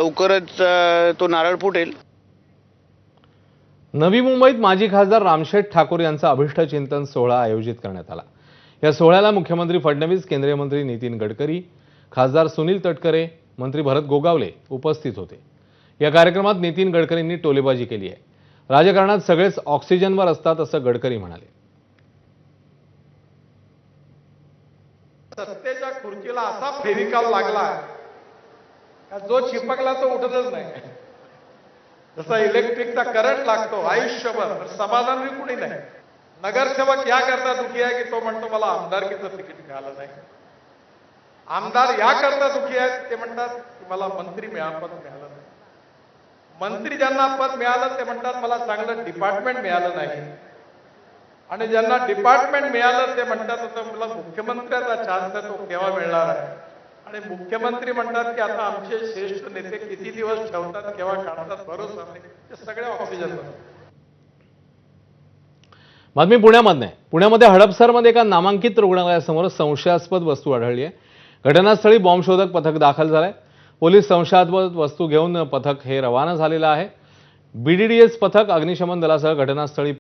लवकरच तो नारळ फुटेल। नवी मुंबईत माजी खासदार रामशेठ ठाकूर यांचा अभिष्टचिंतन सोहळा आयोजित करण्यात आला। या सोहळ्याला मुख्यमंत्री फडणवीस, केंद्रीय मंत्री नितीन गडकरी, खासदार सुनील तटकरे, मंत्री भरत गोगावले उपस्थित होते। या कार्यक्रमात नितीन गडकरींनी टोलेबाजी केली आहे। राजकारणात सगळेच ऑक्सिजनवर असतात असं गडकरी म्हणाले। सत्तेच्या खुर्चीला असा फेविकॉल लागला का जो चिपकला तो उठतच नाही। जसा इलेक्ट्रिकचा करंट लागतो आयुष्यभर, तर समाधान कुणी नाही। नगरसेवक या करता दुखी आहे की तो म्हणतो मला आमदारकीचं तिकीट मिळालं नाही। आमदार या करता दुखी आहेत ते म्हणतात की मला मंत्री पद मिळालं नाही। मंत्री ज्यांना पद मिळालं ते म्हणतात मला चांगलं डिपार्टमेंट मिळालं नाही। आणि ज्यांना डिपार्टमेंट मिळालं ते म्हणतात आता मला मुख्यमंत्र्याचा चान्स आहे, तो केव्हा मिळणार आहे। आणि मुख्यमंत्री म्हणतात की आता आमचे श्रेष्ठ नेते किती दिवस ठेवतात, केव्हा काढतात, भरोसा नाही। ते सगळे ऑक्सिजन। बातमी पुण्यामध्ये हडपसरमध्ये एका नामांकित रुग्णालयासमोर संशयास्पद वस्तू आढळली आहे। घटनास्थळी बॉम्बशोधक पथक दाखल झालंय। पोलीस संशयास्पद वस्तू घेऊन पथक हे रवाना झालेलं आहे। BDDS पथक अग्निशमन दलासह घटनास्थळी